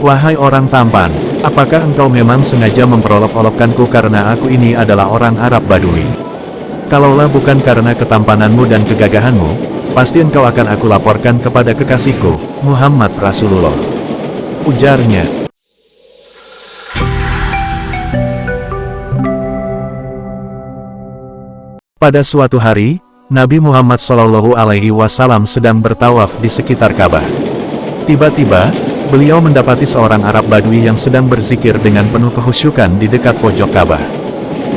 Wahai orang tampan, apakah engkau memang sengaja memperolok-olokkanku karena aku ini adalah orang Arab Badui? Kalaulah bukan karena ketampananmu dan kegagahanmu, pasti engkau akan aku laporkan kepada kekasihku, Muhammad Rasulullah. Ujarnya. Pada suatu hari, Nabi Muhammad SAW sedang bertawaf di sekitar Ka'bah. Tiba-tiba, beliau mendapati seorang Arab Badui yang sedang berzikir dengan penuh kehusyukan di dekat pojok Ka'bah.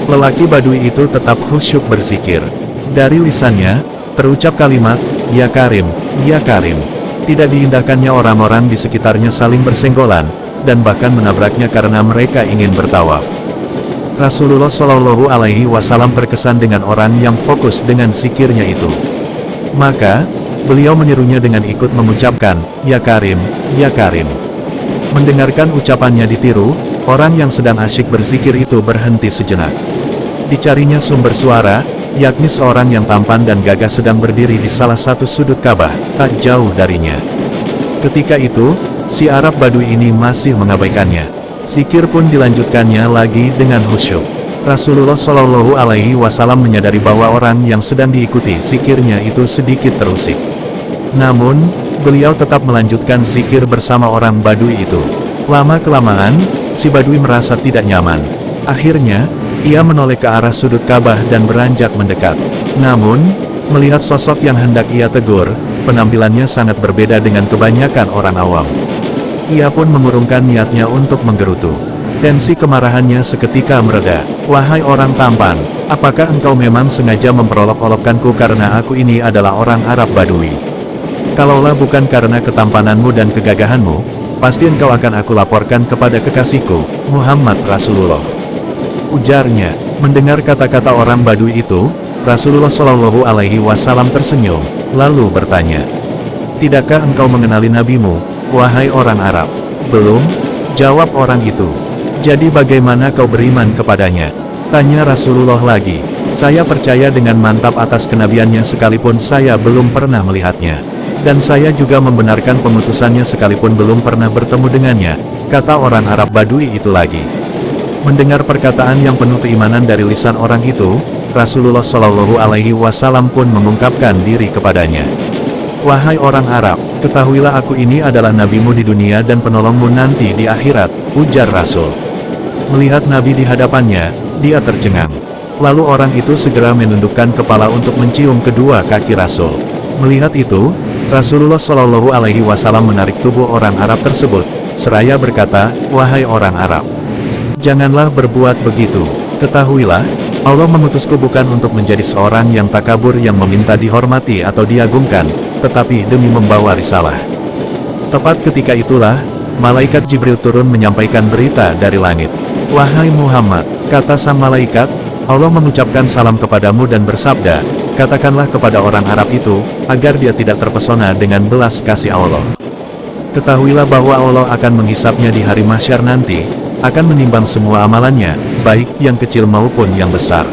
Lelaki Badui itu tetap khusyuk berzikir. Dari lisannya, terucap kalimat, "Ya Karim, Ya Karim." Tidak diindahkannya orang-orang di sekitarnya saling bersenggolan, dan bahkan menabraknya karena mereka ingin bertawaf. Rasulullah SAW terkesan dengan orang yang fokus dengan zikirnya itu. Maka, beliau menirunya dengan ikut mengucapkan, "Ya Karim, Ya Karim." Mendengarkan ucapannya ditiru, orang yang sedang asyik berzikir itu berhenti sejenak. Dicarinya sumber suara, yakni seorang yang tampan dan gagah sedang berdiri di salah satu sudut Ka'bah, tak jauh darinya. Ketika itu, si Arab Badui ini masih mengabaikannya. Zikir pun dilanjutkannya lagi dengan khusyuk. Rasulullah SAW menyadari bahwa orang yang sedang diikuti zikirnya itu sedikit terusik. Namun, beliau tetap melanjutkan zikir bersama orang Badui itu. Lama-kelamaan, si Badui merasa tidak nyaman. Akhirnya, ia menoleh ke arah sudut Ka'bah dan beranjak mendekat. Namun, melihat sosok yang hendak ia tegur, penampilannya sangat berbeda dengan kebanyakan orang awam. Ia pun mengurungkan niatnya untuk menggerutu. Tensi kemarahannya seketika mereda. "Wahai orang tampan, apakah engkau memang sengaja memperolok-olokkanku karena aku ini adalah orang Arab Badui? Kalaulah bukan karena ketampananmu dan kegagahanmu, pasti engkau akan aku laporkan kepada kekasihku, Muhammad Rasulullah." Ujarnya. Mendengar kata-kata orang Badui itu, Rasulullah SAW tersenyum, lalu bertanya, "Tidakkah engkau mengenali nabimu, wahai orang Arab?" "Belum," jawab orang itu. "Jadi bagaimana kau beriman kepadanya?" tanya Rasulullah lagi. "Saya percaya dengan mantap atas kenabiannya sekalipun saya belum pernah melihatnya. Dan saya juga membenarkan pengutusannya sekalipun belum pernah bertemu dengannya," kata orang Arab Badui itu lagi. Mendengar perkataan yang penuh keimanan dari lisan orang itu, Rasulullah SAW pun mengungkapkan diri kepadanya. "Wahai orang Arab, ketahuilah aku ini adalah nabimu di dunia dan penolongmu nanti di akhirat," ujar Rasul. Melihat Nabi di hadapannya, dia tercengang. Lalu orang itu segera menundukkan kepala untuk mencium kedua kaki Rasul. Melihat itu, Rasulullah SAW menarik tubuh orang Arab tersebut, seraya berkata, "Wahai orang Arab, janganlah berbuat begitu. Ketahuilah, Allah mengutusku bukan untuk menjadi seorang yang takabur yang meminta dihormati atau diagungkan, tetapi demi membawa risalah." Tepat ketika itulah, malaikat Jibril turun menyampaikan berita dari langit. "Wahai Muhammad," kata sang malaikat, "Allah mengucapkan salam kepadamu dan bersabda, katakanlah kepada orang Arab itu, agar dia tidak terpesona dengan belas kasih Allah. Ketahuilah bahwa Allah akan menghisapnya di hari mahsyar nanti, akan menimbang semua amalannya, baik yang kecil maupun yang besar."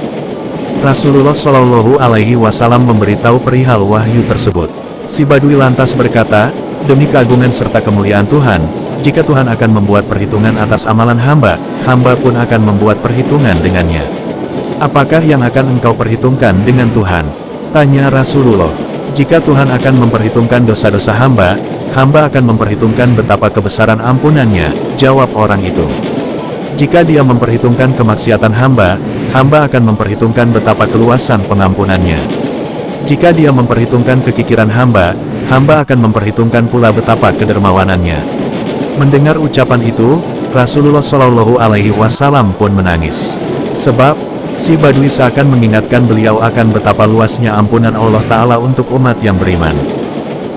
Rasulullah SAW memberitahu perihal wahyu tersebut. Si Badui lantas berkata, "Demi keagungan serta kemuliaan Tuhan, jika Tuhan akan membuat perhitungan atas amalan hamba, hamba pun akan membuat perhitungan dengannya." "Apakah yang akan engkau perhitungkan dengan Tuhan?" tanya Rasulullah. "Jika Tuhan akan memperhitungkan dosa-dosa hamba, hamba akan memperhitungkan betapa kebesaran ampunannya," jawab orang itu. "Jika dia memperhitungkan kemaksiatan hamba, hamba akan memperhitungkan betapa keluasan pengampunannya. Jika dia memperhitungkan kekikiran hamba, hamba akan memperhitungkan pula betapa kedermawanannya." Mendengar ucapan itu, Rasulullah SAW pun menangis. Sebab, si Badui seakan mengingatkan beliau akan betapa luasnya ampunan Allah Ta'ala untuk umat yang beriman.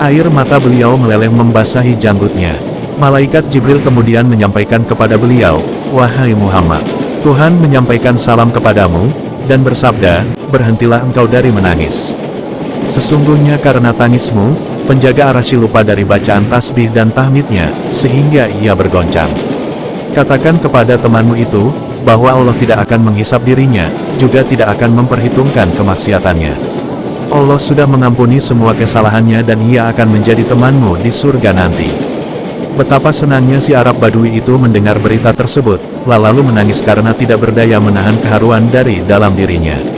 Air mata beliau meleleh membasahi janggutnya. Malaikat Jibril kemudian menyampaikan kepada beliau, "Wahai Muhammad, Tuhan menyampaikan salam kepadamu, dan bersabda, berhentilah engkau dari menangis. Sesungguhnya karena tangismu, penjaga Arsy lupa dari bacaan tasbih dan tahmidnya, sehingga ia bergoncang. Katakan kepada temanmu itu, bahwa Allah tidak akan menghisap dirinya, juga tidak akan memperhitungkan kemaksiatannya. Allah sudah mengampuni semua kesalahannya dan ia akan menjadi temanmu di surga nanti." Betapa senangnya si Arab Badui itu mendengar berita tersebut, lalu menangis karena tidak berdaya menahan keharuan dari dalam dirinya.